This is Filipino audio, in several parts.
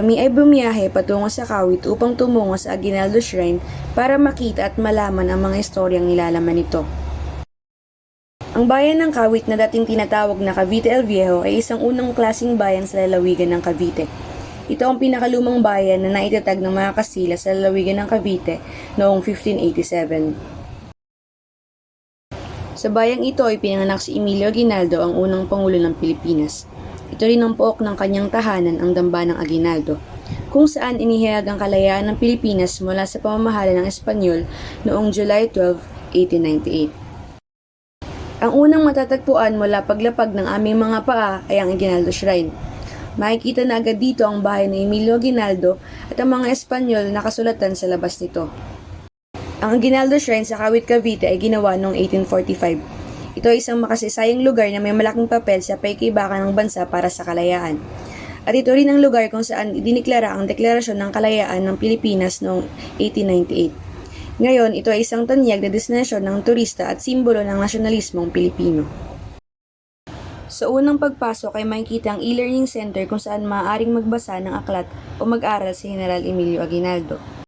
Kami ay bumiyahe patungo sa Kawit upang tumungo sa Aguinaldo Shrine para makita at malaman ang mga istoryang nilalaman nito. Ang bayan ng Kawit na dating tinatawag na Cavite el Viejo ay isang unang klaseng bayan sa lalawigan ng Cavite. Ito ang pinakalumang bayan na naitatag ng mga Kastila sa lalawigan ng Cavite noong 1587. Sa bayang ito ay pinanganak si Emilio Aguinaldo, ang unang pangulo ng Pilipinas. Ito rin ang pook ng kanyang tahanan, ang Damba ng Aguinaldo, kung saan inihayag ang kalayaan ng Pilipinas mula sa pamamahala ng Espanyol noong July 12, 1898. Ang unang matatagpuan mula paglapag ng aming mga paa ay ang Aguinaldo Shrine. Makikita na agad dito ang bahay ni Emilio Aguinaldo at ang mga Espanyol na kasulatan sa labas nito. Ang Aguinaldo Shrine sa Kawit, Cavite ay ginawa noong 1845. Ito ay isang makasayang lugar na may malaking papel sa pakikibakan ng bansa para sa kalayaan. At ito rin ang lugar kung saan diniklara ang Deklarasyon ng Kalayaan ng Pilipinas noong 1898. Ngayon, ito ay isang tanyag na destinasyon ng turista at simbolo ng nasyonalismong Pilipino. Sa unang pagpasok ay makikita ang e-learning center kung saan maaaring magbasa ng aklat o mag-aral si General Emilio Aguinaldo.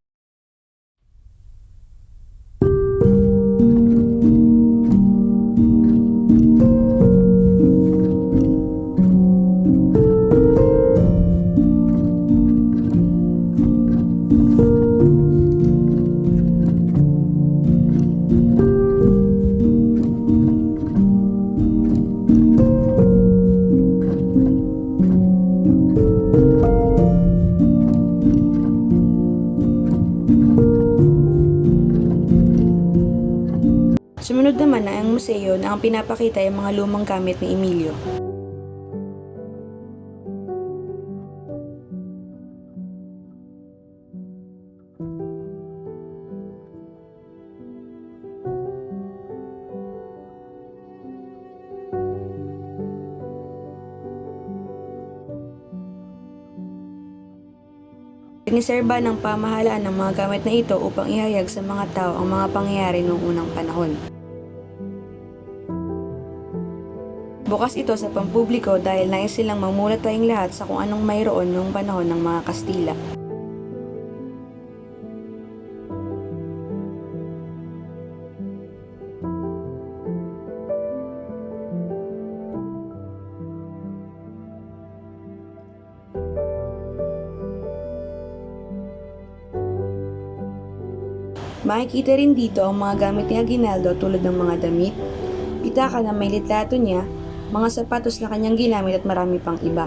Sumunod naman ay ang museo na ang pinapakita ay mga lumang gamit ni Emilio. Piniserba ng pamahalaan ng mga gamit na ito upang ihayag sa mga tao ang mga pangyayari noong unang panahon. Bukas ito sa pampubliko dahil nais silang mamulat tayong lahat sa kung anong mayroon noong panahon ng mga Kastila. Makikita rin dito ang mga gamit ni Aguinaldo tulad ng mga damit, pitaka na may litrato niya, mga sapatos na kanyang ginamit at marami pang iba.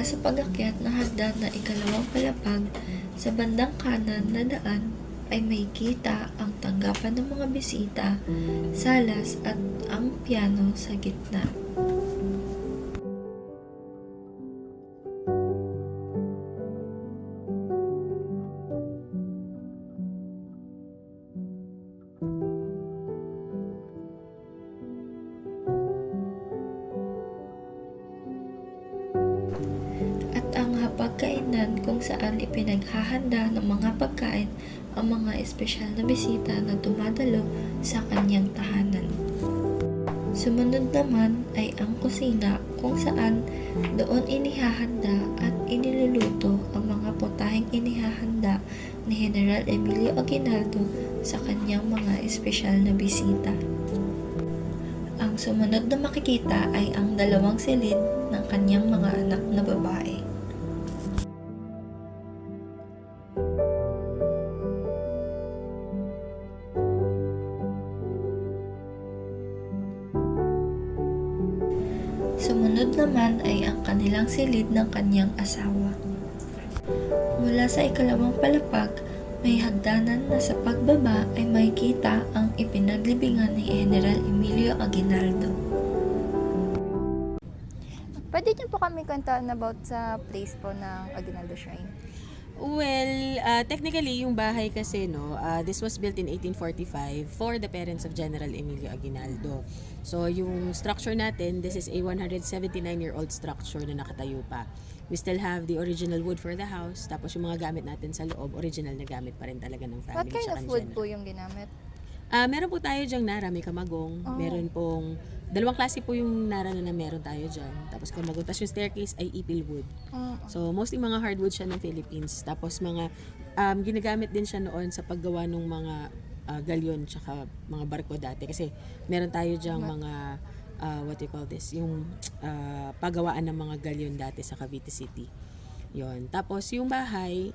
Mula sa pag-akyat ng hagdan na ikalawang palapag, sa bandang kanan na daan ay makikita ang tanggapan ng mga bisita, salas at ang piano sa gitna. At ang hapagkainan kung saan ipinaghahanda ng mga pagkain ang mga espesyal na bisita na dumadalo sa kanyang tahanan. Sumunod naman ay ang kusina kung saan doon inihahanda at iniluluto ang mga putaheng inihahanda ni General Emilio Aguinaldo sa kanyang mga espesyal na bisita. Ang sumunod na makikita ay ang dalawang silid ng kanyang mga anak na babae. Sumunod naman ay ang kanilang silid ng kanyang asawa. Mula sa ikalawang palapag, may hagdanan na sa pagbaba ay makikita ang ipinaglibingan ni General Emilio Aguinaldo. Pwede niyo po kami kwentuhan about sa place po ng Aguinaldo Shrine? Well, technically, yung bahay kasi, this was built in 1845 for the parents of General Emilio Aguinaldo. So, yung structure natin, this is a 179-year-old structure na nakatayo pa. We still have the original wood for the house, tapos yung mga gamit natin sa loob, original na gamit pa rin talaga ng family. What kind tsaka of ni wood General. po yung ginamit? Meron po tayo dyang nara, may kamagong. Meron pong, dalawang klase po yung nara na meron tayo dyan. Tapos kamagong. Tapos yung staircase ay ipil wood. So, mostly mga hardwood siya ng Philippines. Tapos mga, ginagamit din siya noon sa paggawa ng mga galyon tsaka mga barko dati. Kasi meron tayo dyang mga, what do you call this? Yung paggawaan ng mga galyon dati sa Cavite City. Yon. Tapos yung bahay,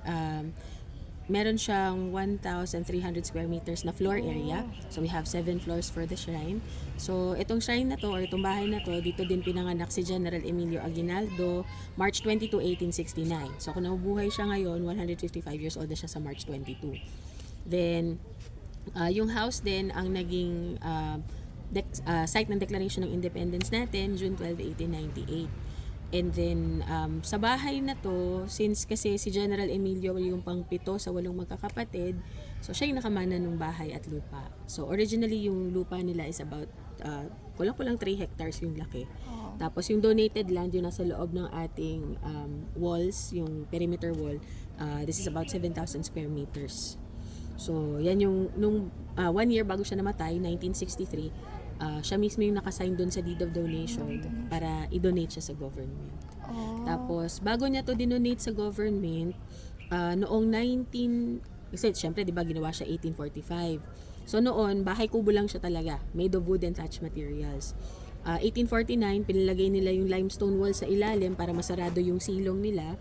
meron siyang 1,300 square meters na floor area. So, we have 7 floors for the shrine. So, itong shrine na to, or itong bahay na to, dito din pinanganak si General Emilio Aguinaldo, March 22, 1869. So, kung nabubuhay siya ngayon, 155 years old na siya sa March 22. Then, yung house din, ang naging site ng Declaration ng Independence natin, June 12, 1898. And then, sa bahay na to, since kasi si General Emilio yung pang-7 sa 8 magkakapatid, so siya yung nakamana ng bahay at lupa. So, originally, yung lupa nila is about, kulang-kulang 3 hectares yung laki. Tapos, yung donated land, yung nasa loob ng ating walls, yung perimeter wall, this is about 7,000 square meters. So, yan yung, nung 1 year bago siya namatay, 1963, siya mismo yung nakasign doon sa deed of donation para i-donate siya sa government. Tapos, bago niya to dinonate sa government, noong kasi syempre, di ba, ginawa siya 1845. So, noon, bahay kubo lang siya talaga, made of wood and thatch materials. 1849, pinalagay nila yung limestone wall sa ilalim para masarado yung silong nila.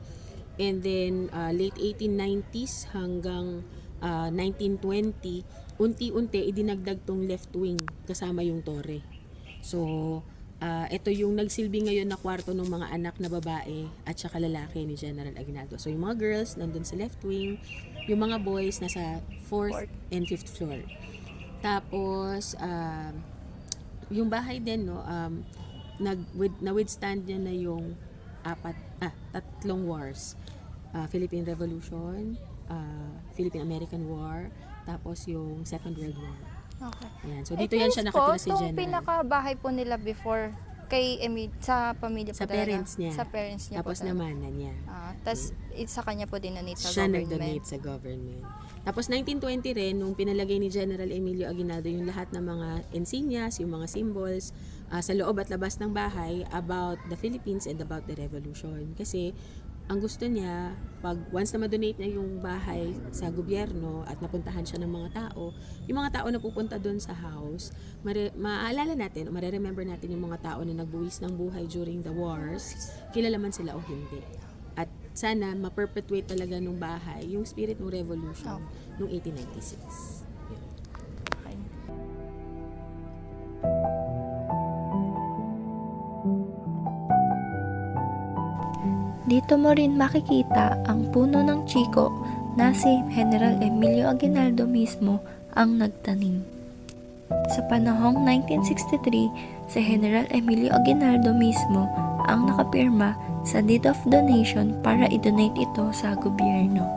And then, late 1890s hanggang 1920, unti-unti idinagdag tong left wing kasama yung tore. So, ito yung nagsilbi ngayon na kwarto ng mga anak na babae at saka lalaki ni General Aguinaldo. So, yung mga girls nandun sa left wing, yung mga boys nasa 4th and 5th floor. Tapos, yung bahay din, na-withstand niya na yung 3 wars. Philippine Revolution, Philippine-American War, tapos yung Second World War. Okay. Ayan. So, dito yan siya nakatira si Itong General. pinakabahay po nila before kay sa pamilya po Sa talaga. parents niya. Sa parents niya Tapos po talaga. naman na niya. Tapos, sa kanya po dinonate sa Siya government. nag-donate sa government. Tapos 1920 rin, nung pinalagay ni General Emilio Aguinaldo yung lahat ng mga insignias, yung mga symbols, sa loob at labas ng bahay about the Philippines and about the revolution. Kasi, ang gusto niya, pag once na ma-donate niya yung bahay sa gobyerno at napuntahan siya ng mga tao, yung mga tao na pupunta doon sa house, maaalala natin o mareremember natin yung mga tao na nagbuwis ng buhay during the wars, kilala man sila o hindi. At sana ma-perpetuate talaga nung bahay yung spirit ng revolution nung 1896. Okay. Dito mo rin makikita ang puno ng chiko na si General Emilio Aguinaldo mismo ang nagtanim. Sa panahong 1963, si General Emilio Aguinaldo mismo ang nakapirma sa deed of donation para i-donate ito sa gobyerno.